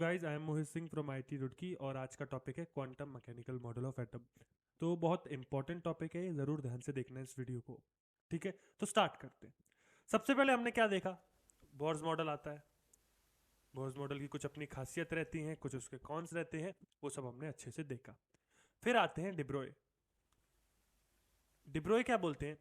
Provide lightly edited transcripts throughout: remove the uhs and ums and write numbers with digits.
Guys, I am Mohit Singh from IT Roorkee और आज का टॉपिक है quantum mechanical model of atom. तो बहुत इंपॉर्टेंट टॉपिक है, ये ज़रूर ध्यान से देखना है इस वीडियो को। ठीक है, तो स्टार्ट करते हैं। सबसे पहले हमने क्या देखा? बोर्स मॉडल आता है। बोर्स मॉडल की कुछ अपनी खासियत रहती हैं, कुछ उसके कॉन्स रहते हैं, वो सब हमने अच्छे से देखा। फिर आते हैं डिब्रोए। डिब्रोए क्या बोलते हैं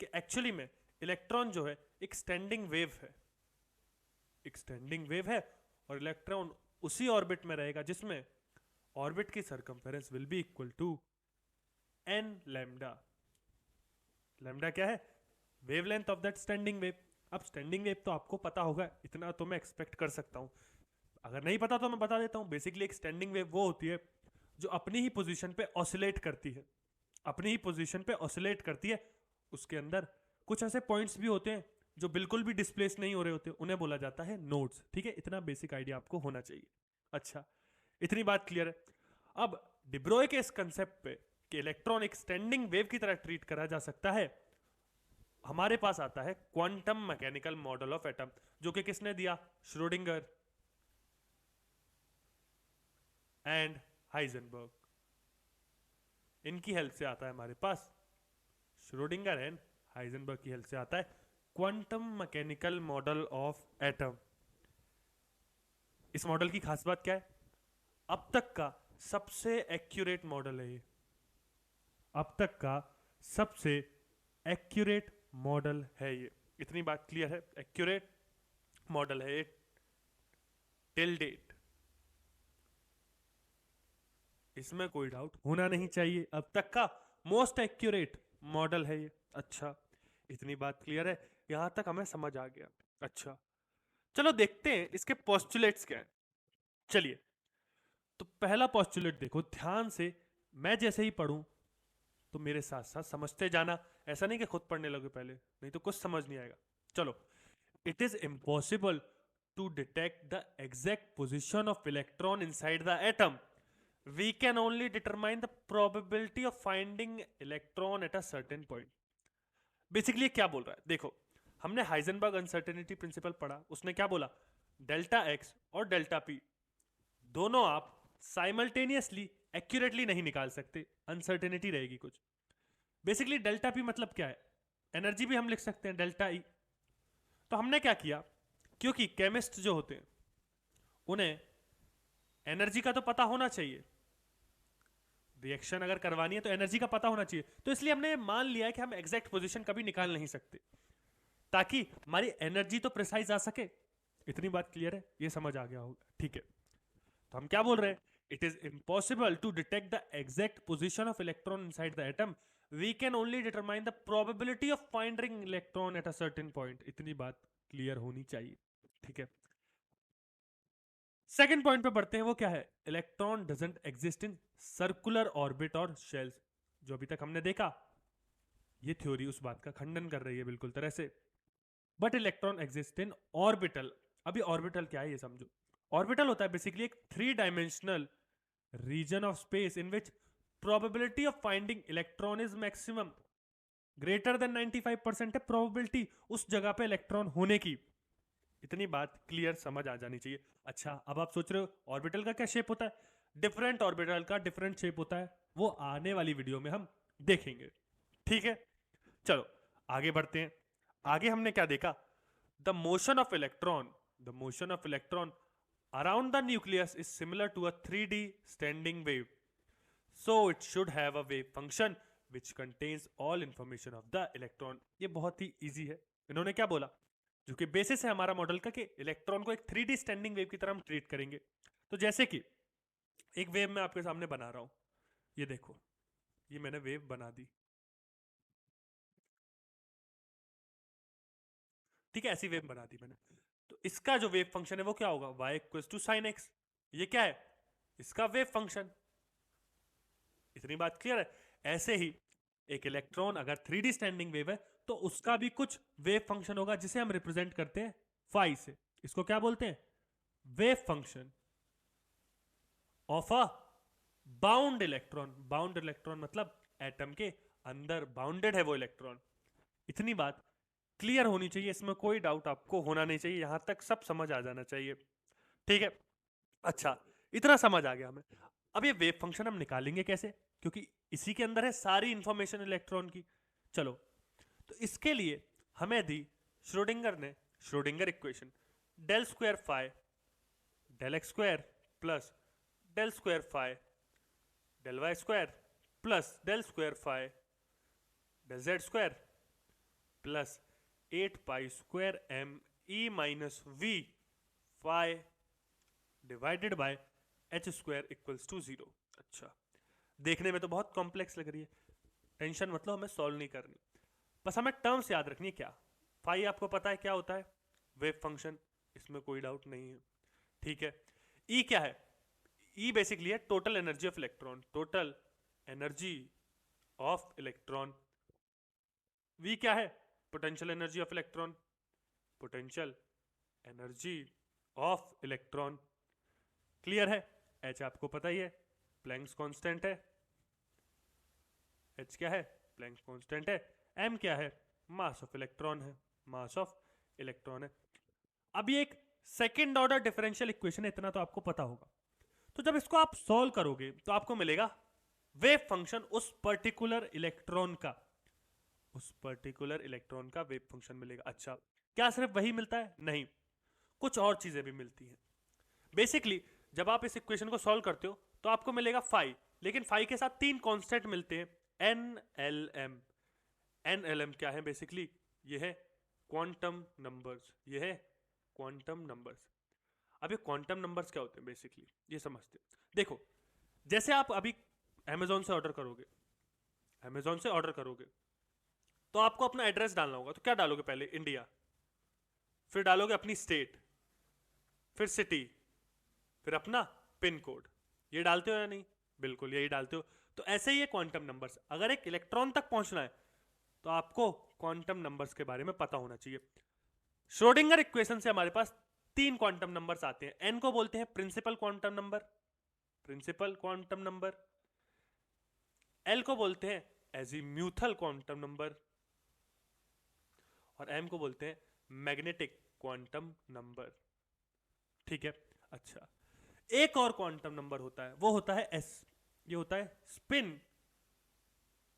कि एक्चुअली में इलेक्ट्रॉन जो है एक स्टैंडिंग वेव है। एक स्टैंडिंग वेव है और इलेक्ट्रॉन उसी ऑर्बिट में रहेगा जिसमें ऑर्बिट की circumference will be equal to n lambda. Lambda क्या है? Wavelength of that standing wave. अब स्टैंडिंग वेव तो आपको पता होगा, इतना तो मैं एक्सपेक्ट कर सकता हूं। अगर नहीं पता तो मैं बता देता हूं। बेसिकली एक स्टैंडिंग वेव वो होती है जो अपनी ही पोजीशन पे ऑसिलेट करती है। अपनी ही पोजीशन पे ऑसिलेट करती है। उसके अंदर कुछ ऐसे पॉइंट्स भी होते हैं जो बिल्कुल भी डिस्प्लेस नहीं हो रहे होते, उन्हें बोला जाता है नोड्स। ठीक है, इतना बेसिक आइडिया आपको होना चाहिए। अच्छा, इतनी बात क्लियर है। अब डिब्रोए के इस कंसेप्ट पे कि इलेक्ट्रॉन एक स्टैंडिंग वेव की तरह ट्रीट करा जा सकता है, हमारे पास आता है quantum mechanical model of atom, जो कि किसने दिया? Schrodinger and Heisenberg. इनकी हेल्प से आता है हमारे पास, श्रोडिंगर एंड हाइजेनबर्ग की हेल्प से आता है quantum mechanical model of atom. इस मॉडल की खास बात क्या है? अब तक का सबसे एक्यूरेट मॉडल है ये। अब तक का सबसे एक्यूरेट मॉडल है ये। इतनी बात क्लियर है, एक्यूरेट मॉडल है ये टिल डेट। इसमें कोई डाउट होना नहीं चाहिए, अब तक का मोस्ट एक्यूरेट मॉडल है ये। अच्छा, इतनी बात क्लियर है, यहां तक हमें समझ आ गया। अच्छा, चलो देखते हैं इसके पोस्टुलेट्स क्या हैं। चलिए, तो पहला पोस्टुलेट देखो ध्यान से। मैं जैसे ही पढ़ूं तो मेरे साथ साथ समझते जाना। ऐसा नहीं कि खुद पढ़ने लगे पहले, नहीं तो कुछ समझ नहीं आएगा। चलो, it is impossible to detect the exact position of electron inside the atom. We can only determine the probability of finding electron at a certain point. Basically क्या बोल रहा है देखो, हमने हाइजेनबर्ग अनसर्टेनिटी प्रिंसिपल पढ़ा। उसने क्या बोला? डेल्टा एक्स और डेल्टा पी दोनों आप साइमल्टेनियसली एक्यूरेटली नहीं निकाल सकते, अनसर्टेनिटी रहेगी कुछ। बेसिकली डेल्टा पी मतलब क्या है? एनर्जी भी हम लिख सकते हैं डेल्टा ई। तो हमने क्या किया, क्योंकि केमिस्ट जो होते हैं उन्हें एनर्जी का तो पता होना चाहिए, रिएक्शन अगर करवानी है तो एनर्जी का पता होना चाहिए। तो इसलिए हमने मान लिया है कि हम एग्जैक्ट पोजीशन कभी निकाल नहीं सकते, ताकि हमारी एनर्जी तो प्रिसाइज आ सके। इतनी बात क्लियर है, ये समझ आ गया होगा। ठीक है, तो हम क्या बोल रहे हैं? It is impossible to detect the exact position of electron inside the atom. We can only determine the probability of finding electron at a certain point. इतनी बात क्लियर होनी चाहिए। ठीक है, सेकंड पॉइंट पे बढ़ते हैं। वो क्या है? Electron doesn't exist in circular orbit और शेल्स। जो अभी तक हमने देखा, ये थ्योरी उस बात का खंडन कर रही है बिल्कुल तरह से। But electron exist in orbital. अभी ऑर्बिटल क्या है ये समझो। ऑर्बिटल होता है बेसिकली एक 3 dimensional region of space in which probability of finding electron is maximum. Greater than 95% है प्रोबेबिलिटी उस जगह पे इलेक्ट्रॉन होने की। इतनी बात क्लियर समझ आ जानी चाहिए। अच्छा, अब आप सोच रहे हो ऑर्बिटल का क्या शेप होता है? डिफरेंट ऑर्बिटल का डिफरेंट शेप होता है, वो आने वाली वीडियो में हम देखेंगे। ठीक है, चलो आगे बढ़ते हैं। आगे हमने क्या देखा? The motion of electron. The motion of electron around the nucleus is similar to a 3D standing wave, so it should have a wave function which contains all information of the electron। ये बहुत ही easy है। इन्होंने क्या बोला, जो कि basis है हमारा मॉडल का, कि इलेक्ट्रॉन को एक 3D स्टैंडिंग वेव की तरह हम ट्रीट करेंगे। तो जैसे कि एक वेव मैं आपके सामने बना रहा हूं, ये देखो, ये मैंने वेव बना दी। ठीक है, ऐसी वेव बना दी मैंने। तो इसका जो वेव फंक्शन है वो क्या होगा? y equals to sine x. ये क्या है? इसका वेव फंक्शन। इतनी बात क्लियर है। ऐसे ही एक इलेक्ट्रॉन अगर 3D स्टैंडिंग वेव है तो उसका भी कुछ वेव फंक्शन होगा जिसे हम रिप्रेजेंट करते हैं फाई से। इसको क्या बोलते हैं? Wave function of a bound electron. Bound electron मतलब एटम के अंदर बाउंडेड है वो इलेक्ट्रॉन। इतनी बात क्लियर होनी चाहिए, इसमें कोई डाउट आपको होना नहीं चाहिए, यहां तक सब समझ आ जाना चाहिए। ठीक है, अच्छा, इतना समझ आ गया हमें। अब ये वेव फंक्शन हम निकालेंगे कैसे, क्योंकि इसी के अंदर है सारी इंफॉर्मेशन इलेक्ट्रॉन की। चलो, तो इसके लिए हमें दी श्रोडिंगर ने Schrodinger equation del square phi del x square plus del square phi del y square plus del square phi del z square plus 8 pi square m E minus V phi divided by h square equals to 0। अच्छा, देखने में तो बहुत complex लग रही है, tension मतलब हमें सॉल्व नहीं करनी, बस हमें टर्म्स याद रखनी है। क्या फाई आपको पता है क्या होता है, वेव फंक्शन, इसमें कोई डाउट नहीं है, ठीक है। ई क्या है, ई बेसिकली है total energy of electron, total energy of electron. V क्या है, potential energy of electron, potential energy of electron. Clear है। एच आपको पता ही है, प्लैंक्स कांस्टेंट है। एच क्या है, प्लैंक्स कांस्टेंट है। एम क्या है, मास ऑफ इलेक्ट्रॉन है, मास ऑफ इलेक्ट्रॉन है। अब ये एक सेकेंड ऑर्डर डिफरेंशियल इक्वेशन है, इतना तो आपको पता होगा। तो जब इसको आप सॉल्व करोगे तो आपको मिलेगा वेव फंक्शन उस पर्टिकुलर इलेक्ट्रॉन का, उस पर्टिकुलर इलेक्ट्रॉन का वेव फंक्शन मिलेगा। अच्छा, क्या सिर्फ वही मिलता है, नहीं, कुछ और चीजें भी मिलती हैं। बेसिकली जब आप इस इक्वेशन को सॉल्व करते हो तो आपको मिलेगा फाई, लेकिन फाई के साथ 3 कांस्टेंट मिलते हैं, n l m. N l m क्या है, बेसिकली ये है क्वांटम नंबर्स, ये है क्वांटम नंबर्स। अब ये क्वांटम नंबर्स क्या होते हैं, बेसिकली ये समझते हैं। देखो, जैसे आप अभी अमेजोन से ऑर्डर करोगे, अमेजोन से ऑर्डर करोगे तो आपको अपना एड्रेस डालना होगा, तो क्या डालोगे, पहले इंडिया, फिर डालोगे अपनी स्टेट, फिर सिटी, फिर अपना पिन कोड। ये डालते हो या नहीं, बिल्कुल यही डालते हो। तो ऐसे ही है क्वांटम नंबर्स, अगर एक इलेक्ट्रॉन तक पहुंचना है तो आपको क्वांटम नंबर्स के बारे में पता होना चाहिए। श्रोडिंगर इक्वेशन से हमारे पास 3 क्वांटम नंबर्स आते हैं। एन को बोलते हैं principal quantum number, principal quantum number. L को बोलते हैं एजीम्यूथल क्वांटम नंबर, और एम को बोलते हैं मैग्नेटिक क्वांटम नंबर, ठीक है। अच्छा, एक और क्वांटम नंबर होता है, वो होता है एस, ये होता है spin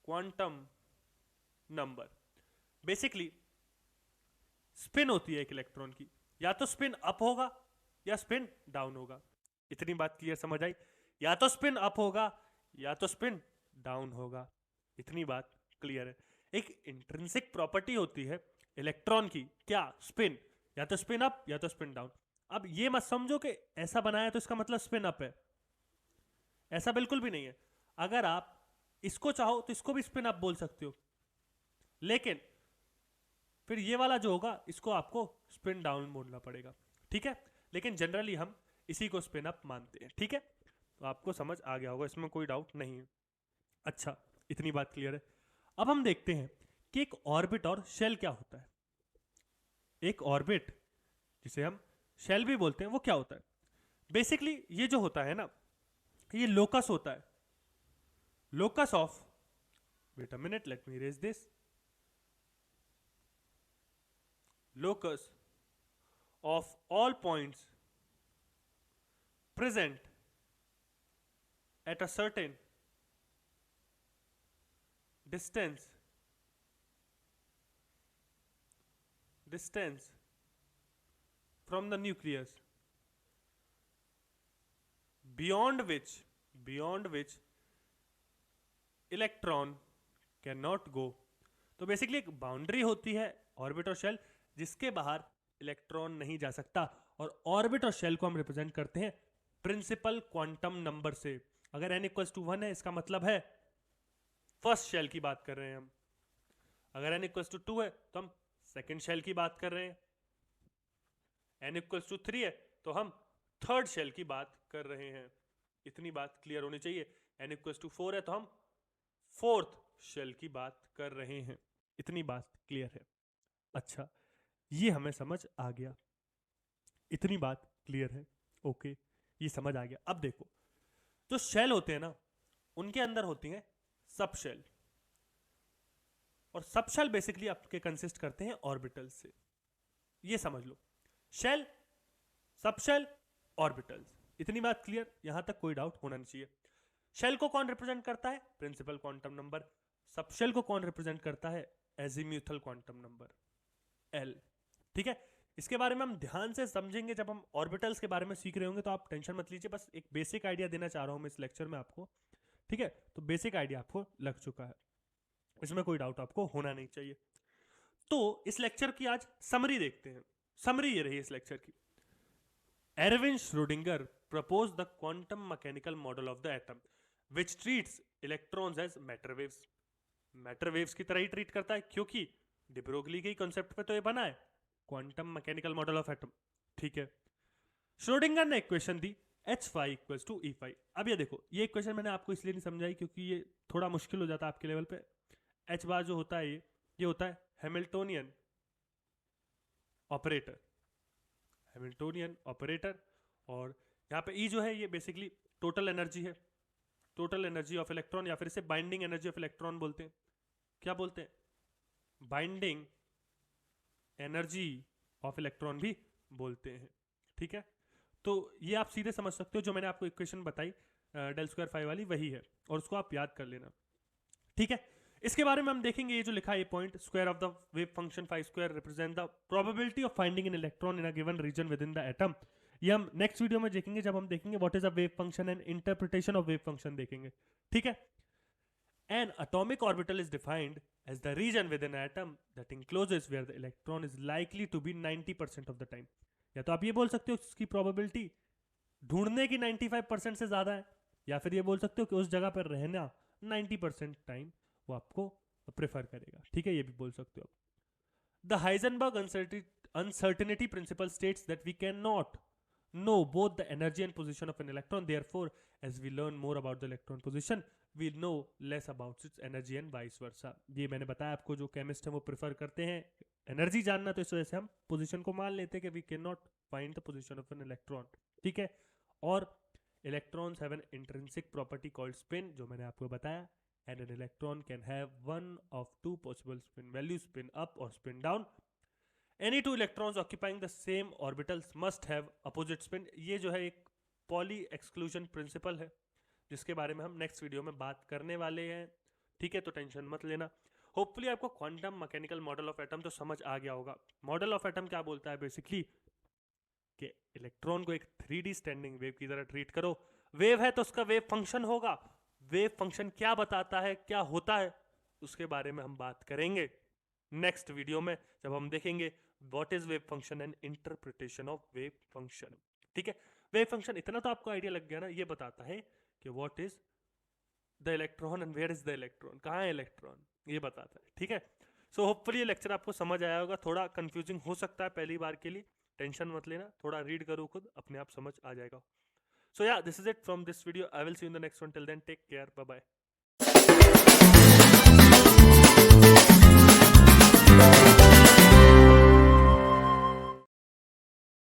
quantum number. Basically spin होती है एक इलेक्ट्रॉन की, या तो स्पिन अप होगा या स्पिन डाउन होगा। इतनी बात क्लियर समझ आई, या तो स्पिन अप होगा या तो स्पिन डाउन होगा, इतनी बात क्लियर है। एक इंट्रिंसिक प्रॉपर्टी होती है इलेक्ट्रॉन की, क्या, स्पिन, या तो स्पिन अप या तो स्पिन डाउन। अब ये मत समझो कि ऐसा बनाया तो इसका मतलब स्पिन अप है, ऐसा बिल्कुल भी नहीं है। अगर आप इसको चाहो तो इसको भी स्पिन अप बोल सकते हो, लेकिन फिर ये वाला जो होगा इसको आपको स्पिन डाउन बोलना पड़ेगा, ठीक है। लेकिन जनरली हम इसी को स्पिन अप मानते हैं, ठीक है। तो आपको समझ आ गया होगा, इसमें कोई डाउट नहीं है। अच्छा, इतनी बात क्लियर है। अब हम देखते हैं कि एक ऑर्बिट और शेल क्या होता है। एक ऑर्बिट, जिसे हम शेल भी बोलते हैं, वो क्या होता है। बेसिकली ये जो होता है ना, ये लोकस होता है, locus of, wait a minute, let me erase this, locus of all points present at a certain distance from the nucleus, beyond which electron cannot go। तो बेसिकली एक बाउंड्री होती है ऑर्बिट और शेल, जिसके बाहर electron नहीं जा सकता, और ऑर्बिट और शेल को हम रिप्रेजेंट करते हैं प्रिंसिपल क्वांटम नंबर से। अगर n इक्वल्स टू 1 है, इसका मतलब है फर्स्ट शेल की बात कर रहे हैं हम। अगर n इक्वल्स टू 2 है तो हम सेकंड शेल की बात कर रहे हैं। n इक्वल्स टू 3 है तो हम थर्ड शेल की बात कर रहे हैं। इतनी बात क्लियर होनी चाहिए। n इक्वल्स टू 4 है तो हम फोर्थ शेल की बात कर रहे हैं। इतनी बात क्लियर है। अच्छा, ये हमें समझ आ गया, इतनी बात क्लियर है, ओके, ये समझ आ गया। अब देखो, जो शेल होते हैं ना, उनके अंदर होती हैं सब शेल, और सब शेल बेसिकली आपके कंसिस्ट करते हैं ऑर्बिटल से। ये समझ लो, शेल, सब शेल, ऑर्बिटल्स। इतनी बात क्लियर, यहां तक कोई डाउट होना नहीं चाहिए। शेल को कौन रिप्रेजेंट करता है? Principal quantum number. सबशेल को कौन रिप्रेजेंट करता है? Azimuthal quantum number L. ठीक है, इसके बारे में हम ध्यान से समझेंगे जब हम ऑर्बिटल्स के बारे में सीख रहे होंगे, तो आप टेंशन मत लीजिए, बस एक बेसिक आइडिया देना चाह रहा हूं मैं इस लेक्चर में आपको। ठीक है, तो बेसिक आइडिया आपको लग चुका है, इसमें कोई डाउट आपको होना नहीं चाहिए। तो इस लेक्चर की आज समरी देखते हैं। समरी ये रही इस लेक्चर की। Erwin Schrodinger proposed the quantum mechanical model of the atom which treats electrons as matter waves। Matter waves की तरह ही ट्रीट करता है, क्योंकि डी ब्रोगली के कॉन्सेप्ट पे तो ये बना है, quantum mechanical model of atom. ठीक है, श्रोडिंगर ने equation the H5 equals to E5। अब ये देखो, ये इक्वेशन मैंने आपको इसलिए नहीं समझाई क्योंकि ये थोड़ा मुश्किल हो जाता है आपके लेवल पे। H बार जो होता है ये होता है हैमिल्टोनियन ऑपरेटर, हैमिल्टोनियन ऑपरेटर। और यहाँ पे E जो है ये बेसिकली टोटल एनर्जी है, टोटल एनर्जी ऑफ इलेक्ट्रॉन, या फिर इसे बाइंडिंग एनर्जी ऑफ इलेक्ट्रॉन बोलते हैं। क्या बोलते हैं? बाइंडिंग एनर्जी ऑफ इलेक्ट्रॉन भी बोलते हैं। ठीक है, तो ये आप सीधे समझ सकते हो, जो मैंने आपको इक्वेशन बताई डेल स्क्वायर फाई वाली वही है, और उसको आप याद कर लेना। ठीक है, इसके बारे में हम देखेंगे, ये जो लिखा है ये point, square of the wave function phi square represent the probability of finding an electron in a given region within the atom. ये हम नेक्स्ट वीडियो में देखेंगे, जब हम देखेंगे what is a wave function and interpretation of wave function देखेंगे। ठीक है, an atomic orbital is defined as the region within an atom that encloses where the electron is likely to be 90% of the time। या तो आप ये बोल सकते हो उसकी प्रोबेबिलिटी ढूंढने की 95% से ज्यादा है, या फिर ये बोल सकते हो कि उस जगह पर रहना 90% टाइम वो आपको प्रेफर करेगा। ठीक है, ये भी बोल सकते हो। The Heisenberg uncertainty principle states that we cannot know both the energy and position of an electron, therefore as we learn more about the electron position we know less about its energy and vice versa। ये मैंने बताया आपको, जो chemist है वो prefer करते हैं energy जानना, तो इस वजह से हम पोजीशन को मान लेते हैं कि we can not find the position of an electron. ठीक है, और electrons have an intrinsic property called spin, जो मैंने आपको बताया, and an electron can have one of two possible spin values, spin up or spin down। Any two electrons occupying the same orbitals must have opposite spin। ये जो है एक poly exclusion principle है, जिसके बारे में हम नेक्स्ट वीडियो में बात करने वाले हैं। ठीक है, तो टेंशन मत लेना। होपफुली आपको quantum mechanical model of atom तो समझ आ गया होगा। मॉडल ऑफ एटम क्या बोलता है बेसिकली, कि इलेक्ट्रॉन को एक 3D स्टैंडिंग वेव की तरह ट्रीट करो। वेव है तो उसका वेव फंक्शन होगा, वेव फंक्शन क्या बताता है, क्या होता है, उसके बारे में हम बात करेंगे नेक्स्ट वीडियो में, जब हम देखेंगे what is wave function and interpretation of wave function. ठीक है, वेव फंक्शन इतना तो आपको आइडिया लग गया ना, ये बताता है कि what is the electron and where is the electron, कहाँ है इलेक्ट्रॉन, ये बताता है। ठीक है, सो होपफुली ये लेक्चर आपको समझ आया होगा। थोड़ा कंफ्यूजिंग हो सकता है पहली बार के लिए, टेंशन मत लेना, थोड़ा रीड करो खुद, अपने आप समझ आ जाएगा। So yeah, this is it from this video. I will see you in the next one. Till then, take care. Bye bye.